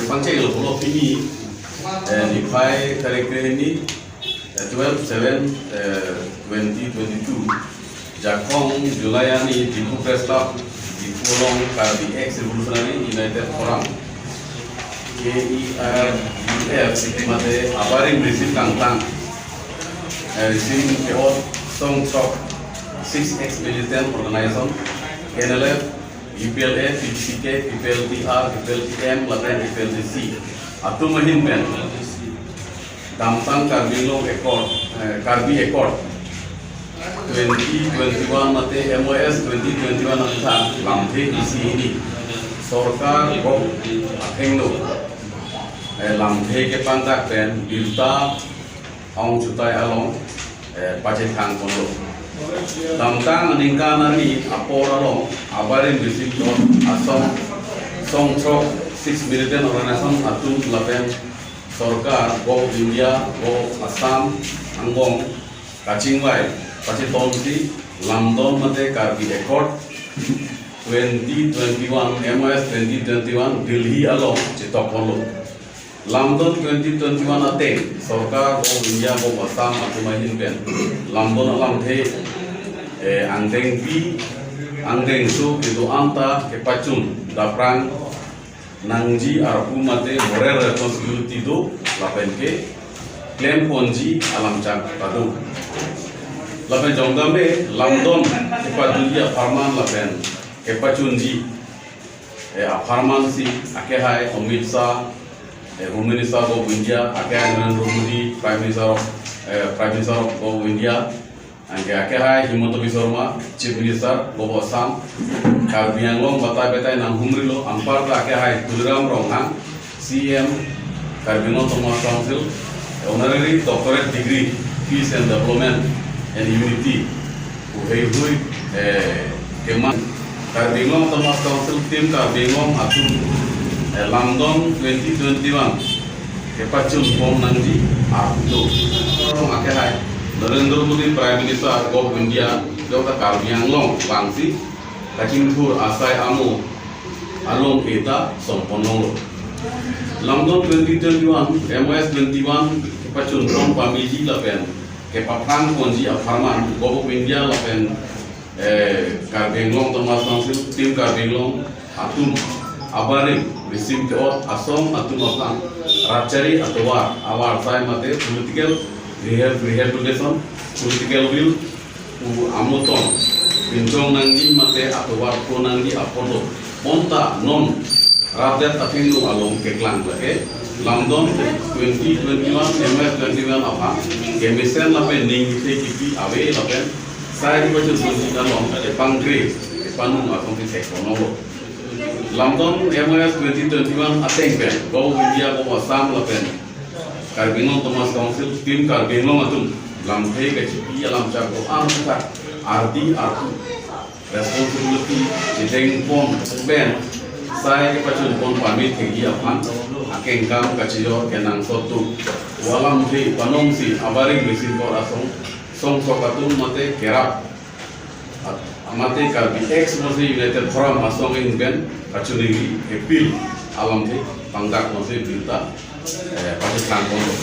Pangceng lo pulau ini di Pai Karikre ini 12/7/2022 Jakong Julayani di Prestap di Pulau Karbi Ex Revolutionary United Forum KERUF mate abaring receive kangtang receive keot song chok 6X militant organization NLF IPLA, PCK, IPLTR, IPLTM, Laten, IPLTC. Atu mahin pen. Damtang Karbi Accord, Karbi Accord 2021 mate MOS 2021 antang lamte isi ini. Sorkar gok akhengno. Lamte ke pantak pen bilta ong jutai along pacet hang kono. Damtang meningkat nari apora long abarin bisik long asong song chok 6 militant organization atum lapen sorkar go India go Assam Anggong kacingwai pasti tongsi London mate Karbi Accord 2021 MOS 2021 Delhi along citok polo London 2021 ate sorkar go India go Assam atumahin pen London alam the angdeng bi angdeng su itu anta kepacun daprang nangji arpu mate moral responsibility do lapen ke claim ponji alam cak tadu lapen jonggambe London kepadulia farman lapen kepacunji farman si akehai Amit Shah Home Minister of India, Narendra Modi, Prime Minister of India, and Akehai Himanta Biswa Sarma, Chief Minister of Assam, Karbi Anglong Batai Nang Humrilo, Ampar Akehai Tuliram Ronghang, CM Karbi Anglong Thomas Council, Honorary Doctorate Degree, Peace and Development and Unity, Uhehui Keman, Karbi Anglong Thomas Council, Team Karbi Anglong Atum London 2021 kepacun pom nangji arto orang akehai Narendra Modi Prime Minister of India Dr. Karbi Anglong bangsi kacingthur asai amu along eta somponong London 2021 MOS 21 kepacun pom pamiji lapen kepapang konji afarman Gobok India lapen Karbi Anglong Thomas Council tim Karbi Anglong atum abaring receive keot asom atum apang rapchari atwa awar sai mate political rehabilitation political will u amoton pinjong nanggi mate atwa ko nanggi apodo monta non radet athinu along keklang lake London 2021 MS 21 apa kemisen lapen ning kipi awe lapen sai di baju sunyi dalong pangkre panung atong ekonomi London MOS 2021 ateng pen go India go Assam lapen Karbi Anglong Thomas Council tim Karbi Anglong atum lamhe gachi alam cha go amsa ardi artu responsibility jeng pon ben sai pacun pon pamit ke apan akeng kam kachiyo kenang sotu walam the panong si abaring mesin por asong song sokatum mate kerap amate Karbi Ex United Forum asong in ben kacunigi epil alam the panggak masih berita Pakistan kono